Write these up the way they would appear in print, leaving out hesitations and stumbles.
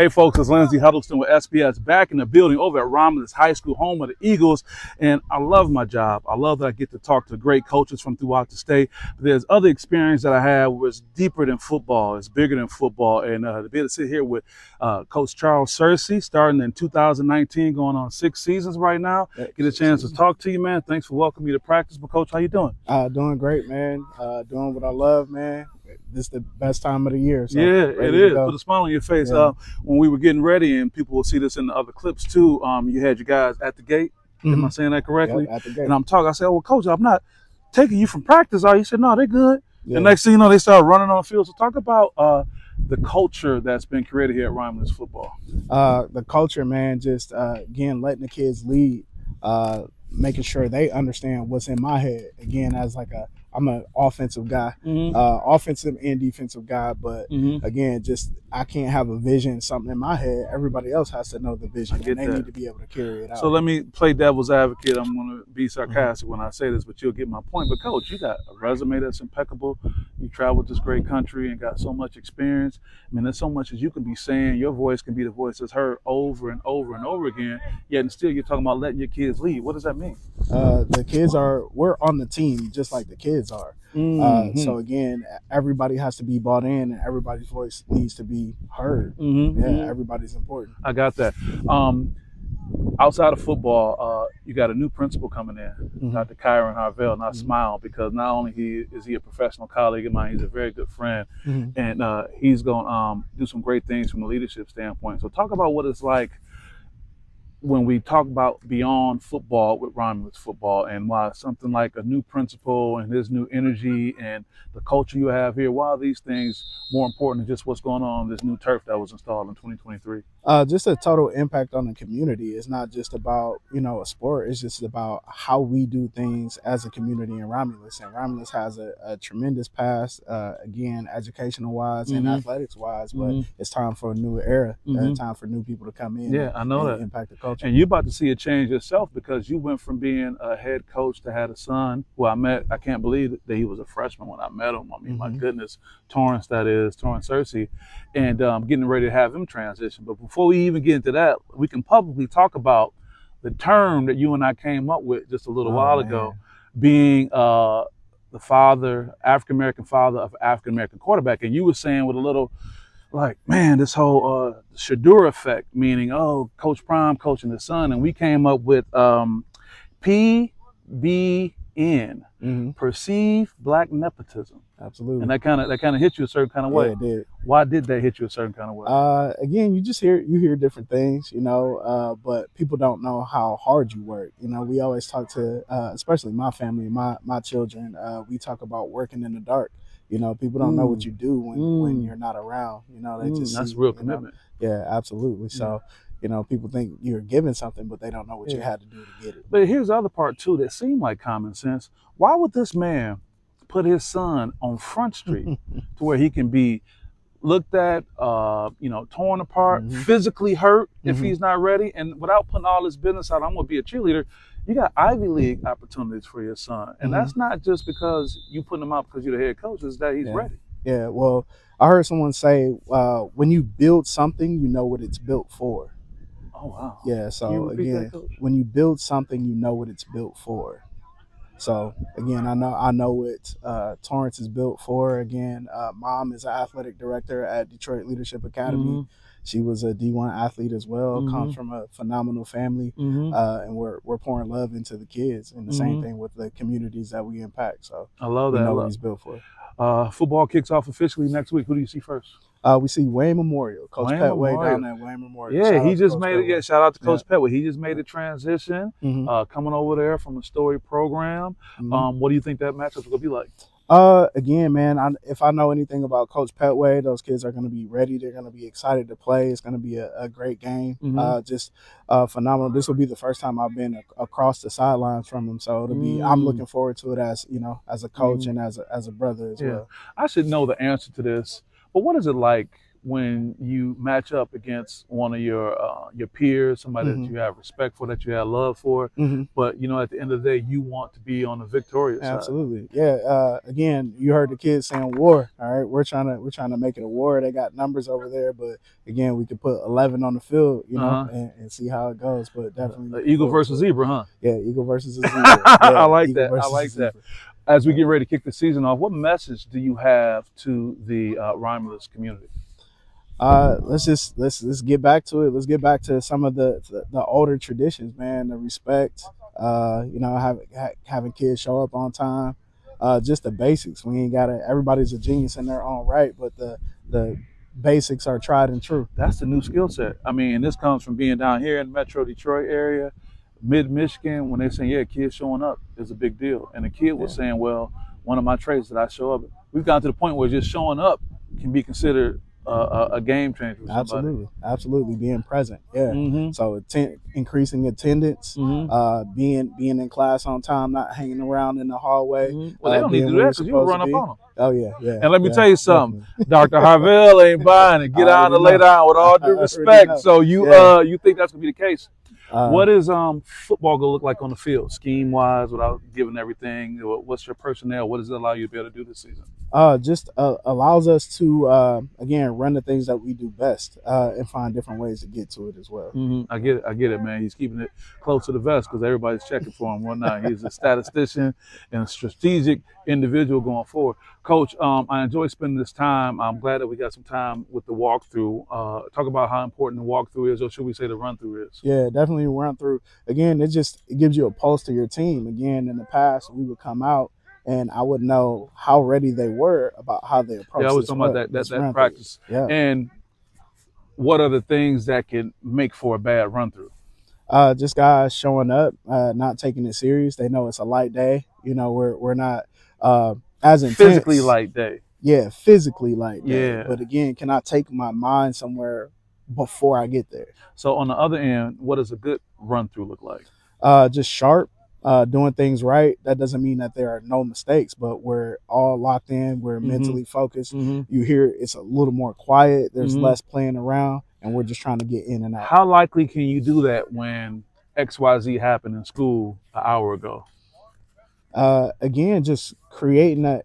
Hey folks, it's Lindsey Huddleston with SPS back in the building over at Romulus High School, home of the Eagles. And I love my job. I love that I get to talk to great coaches from throughout the state. But there's other experience that I had where it's deeper than football. It's bigger than football. And to be able to sit here with Coach Charles Searcy, starting in 2019, going on 6 seasons right now. Get a chance to talk to you, man. Thanks for welcoming me to practice. But Coach, how you doing? Doing great, man. Doing what I love, man. This is the best time of the year. So yeah, it is. Put a smile on your face. Yeah. When we were getting ready, and people will see this in the other clips too, you had you guys at the gate. Am I saying that correctly? Yep, at the gate. And I'm talking. I said, "Well, Coach, I'm not taking you from practice, are you?" He said, "No, they're good." Yeah. And next thing you know, they started running on the field. So talk about the culture that's been created here at Romulus football. The culture, man, just again letting the kids lead, making sure they understand what's in my head. Again, as like I'm an offensive guy, offensive and defensive guy, but again, just I can't have a vision, something in my head. Everybody else has to know the vision, and they need to be able to carry it out. So let me play devil's advocate. I'm going to be sarcastic when I say this, but you'll get my point. But Coach, you got a resume that's impeccable. You traveled this great country and got so much experience. I mean, there's so much as you can be saying. Your voice can be the voice that's heard over and over and over again. Yet and still, you're talking about letting your kids lead. What does that mean? The kids we're on the team just like the kids are. So again, everybody has to be bought in, and everybody's voice needs to be heard. Everybody's important. I got that. Outside of football, you got a new principal coming in, Dr. Kyron Harvell, and I smile because not only is he a professional colleague of mine, he's a very good friend, and he's going to do some great things from a leadership standpoint. So talk about what it's like when we talk about beyond football with Romulus football, and why something like a new principal and his new energy and the culture you have here, why are these things more important than just what's going on this new turf that was installed in 2023? Just a total impact on the community. It's not just about, a sport. It's just about how we do things as a community in Romulus. And Romulus has a tremendous past, again, educational-wise and athletics-wise, but it's time for a new era, time for new people to come in and impact the culture. And you're about to see a change yourself because you went from being a head coach to had a son who I met. I can't believe that he was a freshman when I met him. I mean, my goodness, Torrance Searcy, and getting ready to have him transition. But before we even get into that, we can publicly talk about the term that you and I came up with just a little while ago, being the African-American father of African-American quarterback. And you were saying with a little, like, man, this whole Shadur effect, meaning, Coach Prime coaching his son. And we came up with PBN, perceived black nepotism. Absolutely. And that kind of hit you a certain kind of way. Yeah, it did. Why did that hit you a certain kind of way? Again, you hear different things, but people don't know how hard you work. We always talk to, especially my family, my children, we talk about working in the dark. People don't know what you do when you're not around. They just that's real commitment. Yeah, absolutely. So, people think you're giving something, but they don't know what you had to do to get it. But here's the other part too that seemed like common sense. Why would this man put his son on Front Street to where he can be looked at, torn apart, physically hurt if he's not ready, and without putting all his business out, I'm gonna be a cheerleader. You got Ivy League opportunities for your son. And that's not just because you putting him out because you're the head coach, it's that he's ready. Yeah, well, I heard someone say, when you build something, you know what it's built for. Oh, wow. Yeah, so again, when you build something, you know what it's built for. So again, I know what Torrance is built for. Again, mom is an athletic director at Detroit Leadership Academy. She was a D1 athlete as well, comes from a phenomenal family, and we're pouring love into the kids, and the same thing with the communities that we impact. So I love that. We know what he's built for. Football kicks off officially next week. Who do you see first? We see Wayne Memorial, Coach Petway down at Wayne Memorial. Yeah, he just made it. Yeah, shout out to Coach Petway. He just made a transition, coming over there from a story program. What do you think that matchup is going to be like? Again, man, if I know anything about Coach Petway, those kids are going to be ready. They're going to be excited to play. It's going to be a great game. Just phenomenal. This will be the first time I've been across the sidelines from him, so it'll be. I'm looking forward to it as as a coach and as a brother as well. I should know the answer to this, but what is it like when you match up against one of your peers, somebody that Mm-hmm. you have respect for, that you have love for. Mm-hmm. But at the end of the day, you want to be on the victorious side. Absolutely. Yeah. Again, you heard the kids saying war. All right. We're trying to make it a war. They got numbers over there, but again, we could put 11 on the field, and see how it goes. But definitely looking Eagle forward versus to it. zebra, huh? Yeah, eagle versus a zebra. I Yeah, like eagle that. I versus a like that. zebra. As we get ready to kick the season off, what message do you have to the Romulus community? Let's get back to it. Let's get back to some of the older traditions, man. The respect, having kids show up on time, just the basics. We ain't gotta. Everybody's a genius in their own right, but the basics are tried and true. That's the new skill set. I mean, and this comes from being down here in the Metro Detroit area, mid Michigan. When they say, "Yeah, kids showing up is a big deal," and the kid was saying, "Well, one of my traits that I show up." We've gotten to the point where just showing up can be considered a game changer for somebody. Absolutely, being present. Yeah. Mm-hmm. So increasing attendance, Mm-hmm. being in class on time, not hanging around in the hallway. Mm-hmm. Well, they don't need to Being do where that you're because you supposed to run up be. on them. Oh yeah. And let me yeah, tell you something, definitely. Dr. Harvell ain't buying it. Get I down already and lay know. down with all due I already respect. know. So you Yeah. you think that's gonna be the case? What is football gonna look like on the field, scheme wise, without giving everything? What's your personnel? What does it allow you to be able to do this season? Just allows us to again run the things that we do best and find different ways to get to it as well. Mm-hmm. I get it, man. He's keeping it close to the vest because everybody's checking for him. Whatnot. He's a statistician and a strategic individual going forward. Coach, I enjoy spending this time. I'm glad that we got some time with the walkthrough. Talk about how important the walkthrough is, or should we say the run through is? Yeah, definitely run through. Again, it gives you a pulse to your team. Again, in the past, we would come out and I would know how ready they were about how they approach. Yeah, I was this talking about that practice. Yeah. And what are the things that can make for a bad run through? Just guys showing up, not taking it serious. They know it's a light day. We're not as intense. Physically light day. Yeah, physically light day. Yeah. But again, can I take my mind somewhere before I get there? So on the other end, what does a good run through look like? Just sharp, doing things right. That doesn't mean that there are no mistakes, but we're all locked in. We're mentally focused. You hear it's a little more quiet. There's less playing around, and we're just trying to get in and out. How likely can you do that when XYZ happened in school an hour ago? Again, just creating that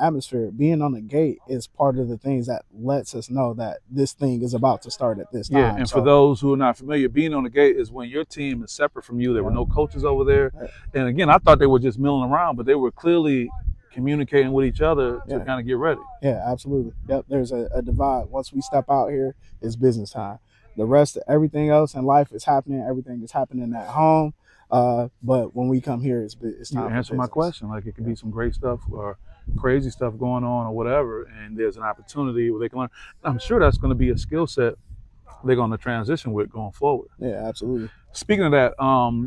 atmosphere. Being on the gate is part of the things that lets us know that this thing is about to start at this time. Yeah, and for those who are not familiar, being on the gate is when your team is separate from you. There were no coaches over there. And again, I thought they were just milling around, but they were clearly communicating with each other to kind of get ready. Yeah, absolutely. Yep, there's a divide. Once we step out here, it's business time. The rest of everything else in life is happening. Everything is happening at home. But when we come here, it's time. You answer my question. Like, it could be some great stuff or crazy stuff going on or whatever, and there's an opportunity where they can learn. I'm sure that's going to be a skill set they're going to transition with going forward. Yeah, absolutely. Speaking of that,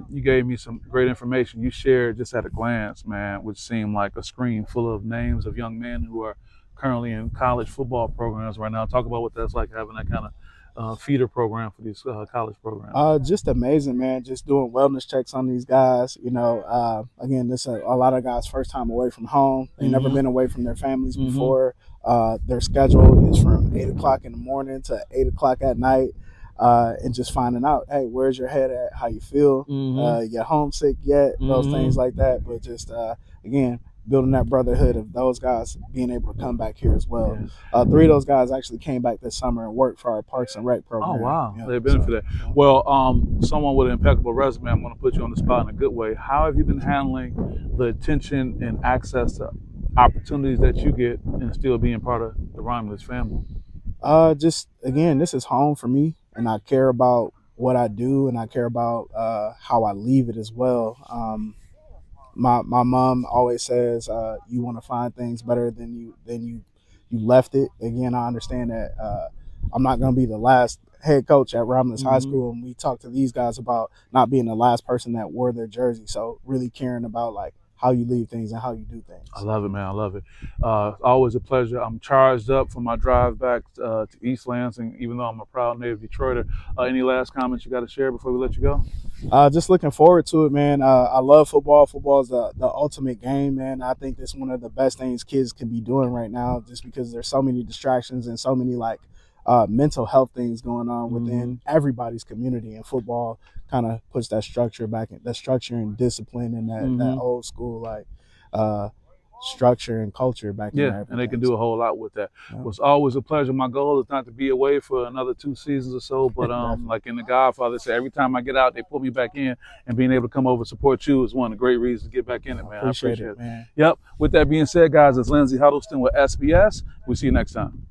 you gave me some great information. You shared just at a glance, man, which seemed like a screen full of names of young men who are currently in college football programs right now. Talk about what that's like, having that kind of feeder program for these college programs. Just amazing, man. Just doing wellness checks on these guys. Again, this is a lot of guys' first time away from home. They've never been away from their families before. Their schedule is from 8 o'clock in the morning to 8 o'clock at night. And just finding out, hey, where's your head at? How you feel? You homesick yet? Those things like that. But just again, building that brotherhood of those guys being able to come back here as well. Yes. 3 of those guys actually came back this summer and worked for our Parks and Rec program. Oh, wow. They benefit that. Yeah. Well, someone with an impeccable resume, I'm going to put you on the spot in a good way. How have you been handling the attention and access to opportunities that you get and still being part of the Romulus family? Just, again, this is home for me, and I care about what I do, and I care about how I leave it as well. My mom always says you want to find things better than you left it. Again, I understand that I'm not going to be the last head coach at Romulus High School, and we talk to these guys about not being the last person that wore their jersey. So really caring about like how you leave things and how you do things. I love it, man. I love it. Always a pleasure. I'm charged up for my drive back to East Lansing, even though I'm a proud native Detroiter. Any last comments you got to share before we let you go? Just looking forward to it, man. I love football. Football is the ultimate game, man. I think it's one of the best things kids can be doing right now, just because there's so many distractions and so many like mental health things going on within everybody's community, and football kind of puts that structure back in, that structure and discipline and that old school like structure and culture back into everything. And they can do a whole lot with that. It was always a pleasure. My goal is not to be away for another 2 seasons or so, but like in The Godfather said, every time I get out, they put me back in, and being able to come over and support you is one of the great reasons to get back in it, man. I appreciate it, man. Yep. With that being said, guys, it's Lindsey Huddleston with SPS. We'll see you next time.